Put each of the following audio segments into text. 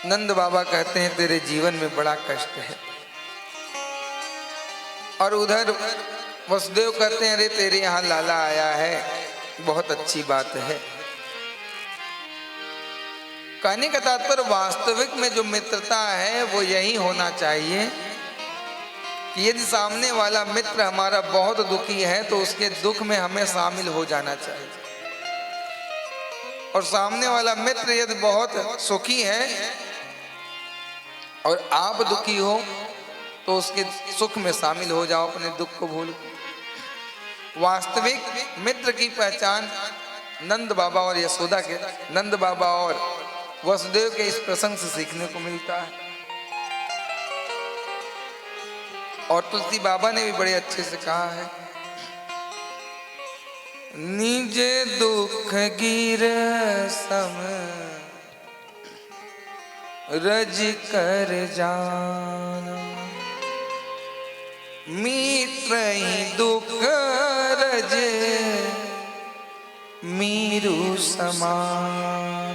नंद बाबा कहते हैं तेरे जीवन में बड़ा कष्ट है, और उधर वसुदेव कहते हैं अरे तेरे यहाँ लाला आया है, बहुत अच्छी बात है। कहने का तात्पर्य वास्तविक में जो मित्रता है वो यही होना चाहिए कि यदि सामने वाला मित्र हमारा बहुत दुखी है तो उसके दुख में हमें शामिल हो जाना चाहिए, और सामने वाला मित्र यदि बहुत सुखी है और आप दुखी हो तो उसके सुख में शामिल हो जाओ, अपने दुख को भूल। वास्तविक मित्र की पहचान नंद बाबा और यशोदा के, नंद बाबा और वसुदेव के इस प्रसंग से सीखने को मिलता है। और तुलसी बाबा ने भी बड़े अच्छे से कहा है, निज दुख गिर सम रज कर जाना, मित्र ही दुख रज मीरू समान।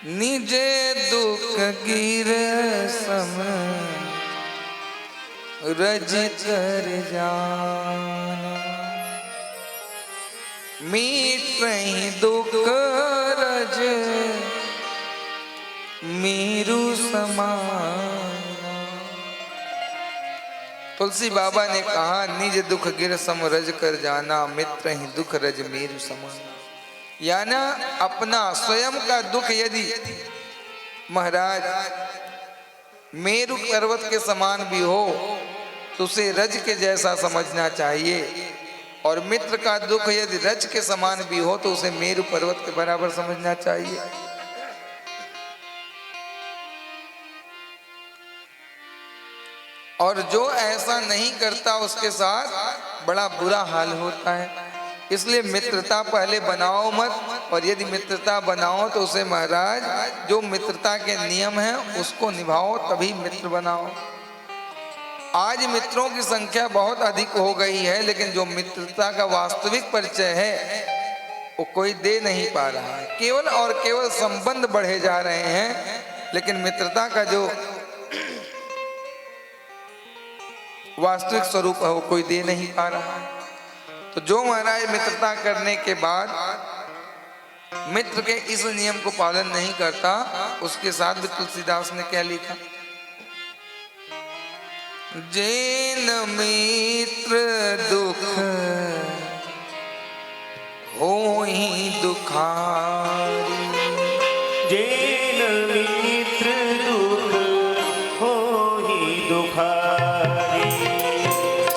निज दुख गिर सम रज कर जाना, मित्र ही दुख रज मीरू समान। तुलसी बाबा ने कहा निज दुख गिर सम रज कर जाना, मित्र ही दुख रज मीरू समान। यानी अपना स्वयं का दुख यदि महाराज मेरु पर्वत के समान भी हो तो उसे रज के जैसा समझना चाहिए, और मित्र का दुख यदि रज के समान भी हो तो उसे मेरु पर्वत के बराबर समझना चाहिए। और जो ऐसा नहीं करता उसके साथ बड़ा बुरा हाल होता है। इसलिए मित्रता पहले बनाओ मत, और यदि मित्रता बनाओ तो उसे महाराज जो मित्रता के नियम हैं उसको निभाओ, तभी मित्र बनाओ। आज मित्रों की संख्या बहुत अधिक हो गई है, लेकिन जो मित्रता का वास्तविक परिचय है वो कोई दे नहीं पा रहा है। केवल और केवल संबंध बढ़े जा रहे हैं, लेकिन मित्रता का जो वास्तविक स्वरूप है वो कोई दे नहीं पा रहा है। तो जो महाराज मित्रता करने के बाद मित्र के इस नियम को पालन नहीं करता, उसके साथ भी तुलसीदास ने क्या लिखा, जैन मित्र दुख होहि दुखारी, जैन मित्र दुख होहि दुखारी,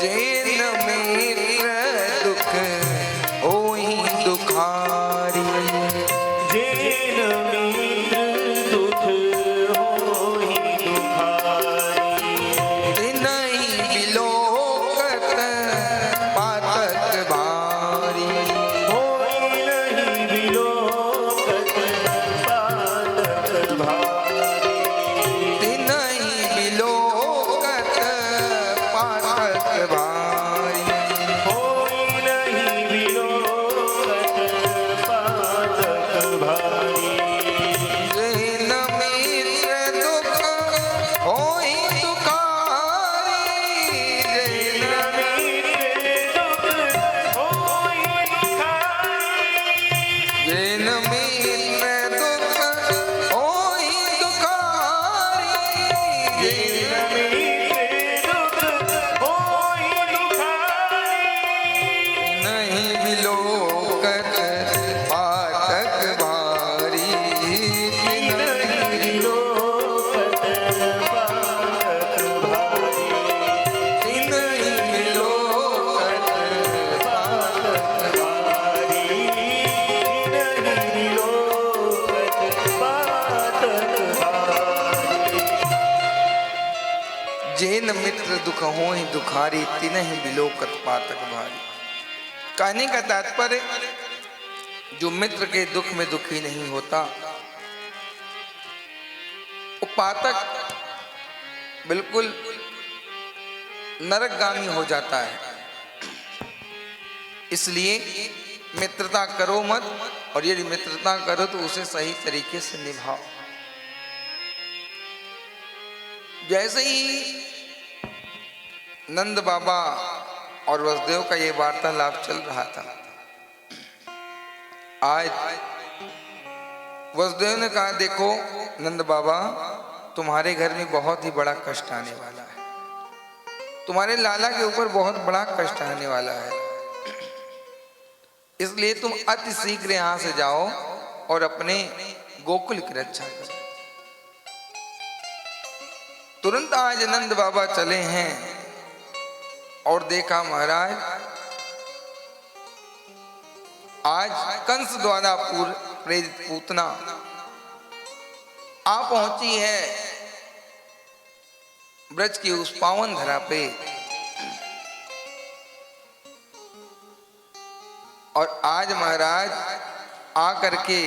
जैन मित्र दुख होहि दुखारी, जैन मित्र दुख होहि दुखारी, तिनहि बिलोकत पातक भारी, होई नहीं बिलोकत पातक भारी, तिनहि बिलोकत पातक भारी, होई नहीं बिलोकत पातक भारी, जैन मित्र दुख होहि दुखारी, जैन जैन मित्र दुख होहि दुखारी, जैन नहीं बिलोकत पातक भारी, नहीं नहीं बिलोकत पातक जैन मित्र दुख होहि दुखारी, तिनहि बिलोकत पातक भारी। कहने का तात्पर्य जो मित्र के दुख में दुखी नहीं होता वो पातक बिल्कुल नरकगामी हो जाता है। इसलिए मित्रता करो मत, और यदि मित्रता करो तो उसे सही तरीके से निभाओ। जैसे ही नंद बाबा और वसुदेव का ये वार्तालाप चल रहा था, आज वसुदेव ने कहा, देखो नंद बाबा, तुम्हारे घर में बहुत ही बड़ा कष्ट आने वाला है, तुम्हारे लाला के ऊपर बहुत बड़ा कष्ट आने वाला है, इसलिए तुम अति शीघ्र यहां से जाओ और अपने गोकुल की रक्षा करो। तुरंत आज नंद बाबा चले हैं और देखा महाराज, आज कंस द्वारा प्रेरित पूतना आ पहुंची है ब्रज की उस पावन धरा पे, और आज महाराज आकर के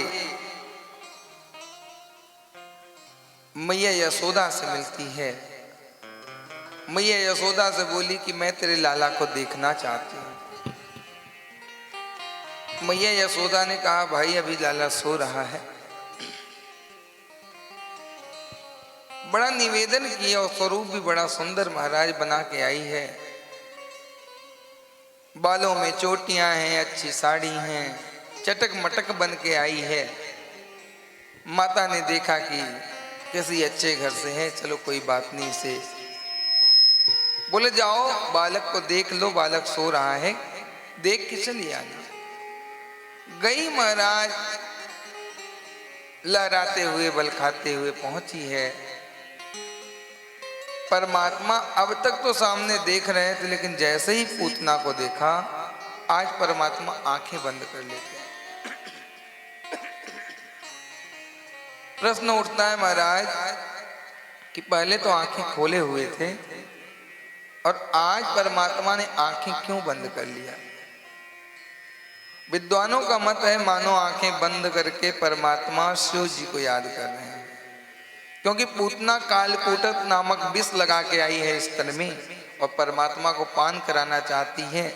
मैया यशोदा से मिलती है। मैया यशोदा से बोली कि मैं तेरे लाला को देखना चाहती हूँ। मैया यशोदा ने कहा, भाई अभी लाला सो रहा है। बड़ा निवेदन किया और स्वरूप भी बड़ा सुंदर महाराज बना के आई है। बालों में चोटियां हैं, अच्छी साड़ी हैं, चटक मटक बन के आई है। माता ने देखा कि किसी अच्छे घर से है, चलो कोई बात नहीं, से बोले जाओ बालक को देख लो, बालक सो रहा है, देख के चली आना। गई महाराज, लहराते हुए बल खाते हुए पहुंची है। परमात्मा अब तक तो सामने देख रहे थे, लेकिन जैसे ही पूतना को देखा, आज परमात्मा आंखें बंद कर लेते हैं। प्रश्न उठता है महाराज कि पहले तो आंखें खोले हुए थे और आज परमात्मा ने आंखें क्यों बंद कर लिया? विद्वानों का मत है मानो आंखें बंद करके परमात्मा शिव जी को याद कर रहे हैं, क्योंकि पूतना कालकूटक नामक विष लगा के आई है स्तन में और परमात्मा को पान कराना चाहती है।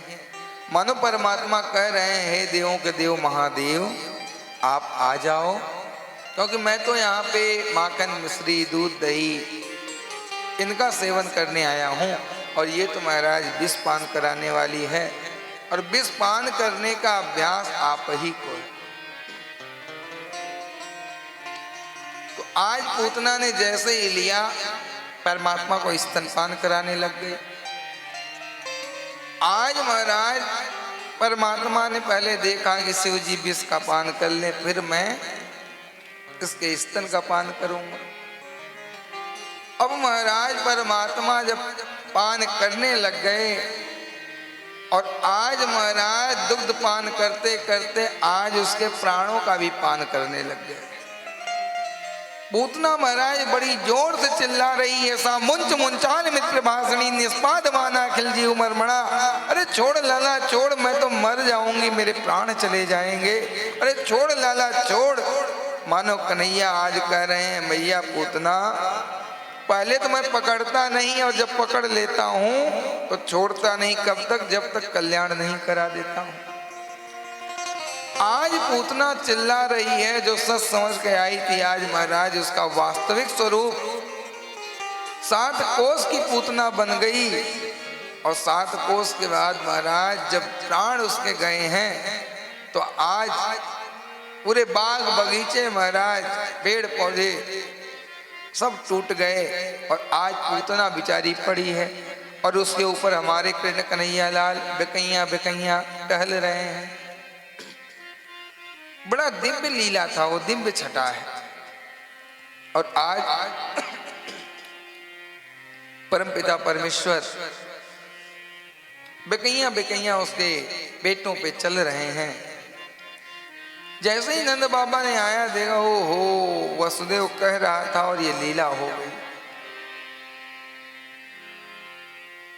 मानो परमात्मा कह रहे हैं, हे देवों के देव महादेव, आप आ जाओ, क्योंकि मैं तो यहाँ पे माखन मिश्री दूध दही इनका सेवन करने आया हूँ और ये तो महाराज विष पान कराने वाली है, और विष पान करने का अभ्यास आप ही को। तो आज पूतना ने जैसे ही लिया, परमात्मा को स्तनपान कराने लग गई। आज महाराज परमात्मा ने पहले देखा कि शिव जी विष का पान कर ले, फिर मैं इसके स्तन का पान करूंगा। अब महाराज परमात्मा जब पान करने लग गए और आज महाराज दुग्ध पान करते करते आज उसके प्राणों का भी पान करने लग गए। पूतना महाराज बड़ी जोर से चिल्ला रही है, सा मुंच मुंचान मित्र भाषणी निष्पाद माना खिलजी उमर मणा। अरे छोड़ लाला छोड़, मैं तो मर जाऊंगी, मेरे प्राण चले जाएंगे। अरे छोड़ लाला छोड़। मानो कन्हैया आज कह रहे हैं, मैया पूतना, पहले तो मैं पकड़ता नहीं और जब पकड़ लेता हूं तो छोड़ता नहीं, कब तक? जब तक कल्याण नहीं करा देता हूं। आज पूतना चिल्ला रही है, जो सच समझ के आई थी, आज महाराज उसका वास्तविक स्वरूप 7 कोस की पूतना बन गई। और 7 कोस के बाद महाराज जब प्राण उसके गए हैं तो आज पूरे बाग बगीचे महाराज पेड़ पौधे सब टूट गए और आज पूतना बिचारी पड़ी है और उसके ऊपर हमारे कृष्ण कन्हैया लाल बेकैया बेकैया टहल रहे हैं। बड़ा दिव्य लीला था, वो दिव्य छटा है। और आज परमपिता परमेश्वर बेकैया बेकैया उसके बेटों पे चल रहे हैं। जैसे ही नंद बाबा ने आया, देखा ओ हो वसुदेव कह रहा था और ये लीला हो गई।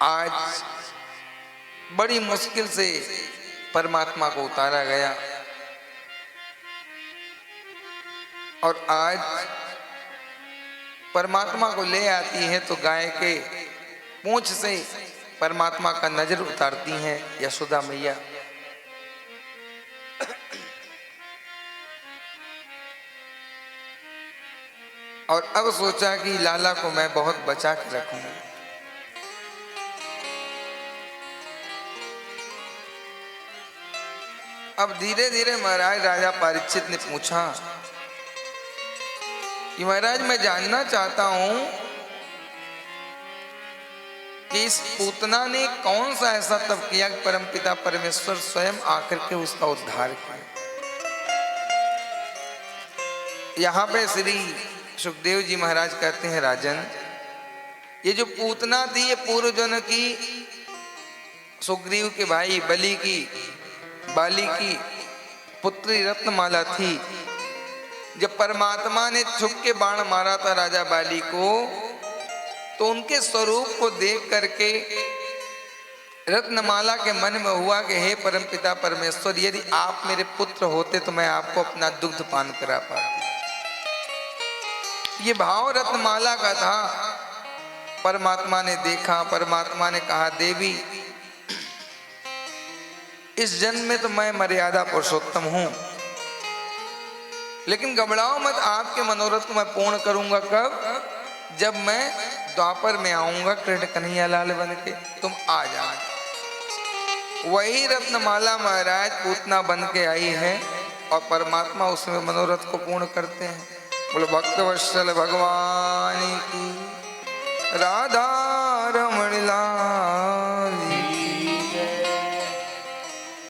आज बड़ी मुश्किल से परमात्मा को उतारा गया और आज परमात्मा को ले आती है तो गाय के पूंछ से परमात्मा का नजर उतारती हैं यशोदा मैया। और अब सोचा कि लाला को मैं बहुत बचा के रखूंगा। अब धीरे धीरे महाराज राजा परीक्षित ने पूछा कि महाराज मैं जानना चाहता हूं कि इस पूतना ने कौन सा ऐसा तप किया कि परमपिता परमेश्वर स्वयं आकर के उसका उद्धार किया। यहाँ पे श्री सुखदेव जी महाराज कहते हैं, राजन ये जो पूतना थी ये पूर्व जन्म की सुग्रीव के भाई बाली की पुत्री रत्नमाला थी। जब परमात्मा ने छुप के बाण मारा था राजा बाली को, तो उनके स्वरूप को देख करके रत्नमाला के मन में हुआ कि हे परमपिता परमेश्वर, यदि आप मेरे पुत्र होते तो मैं आपको अपना दुग्ध पान करा पाती। ये भाव रत्नमाला का था। परमात्मा ने देखा, परमात्मा ने कहा, देवी इस जन्म में तो मैं मर्यादा पुरुषोत्तम हूं, लेकिन घबराओ मत, आपके मनोरथ को मैं पूर्ण करूंगा। कब? जब मैं द्वापर में आऊंगा कृष्ण कन्हैया लाल बन के, तुम आ जाओ। वही रत्नमाला महाराज पूतना बन के आई है और परमात्मा उसमें मनोरथ को पूर्ण करते हैं। बोलो भक्तवत्सल भगवान की, राधा रमण लाल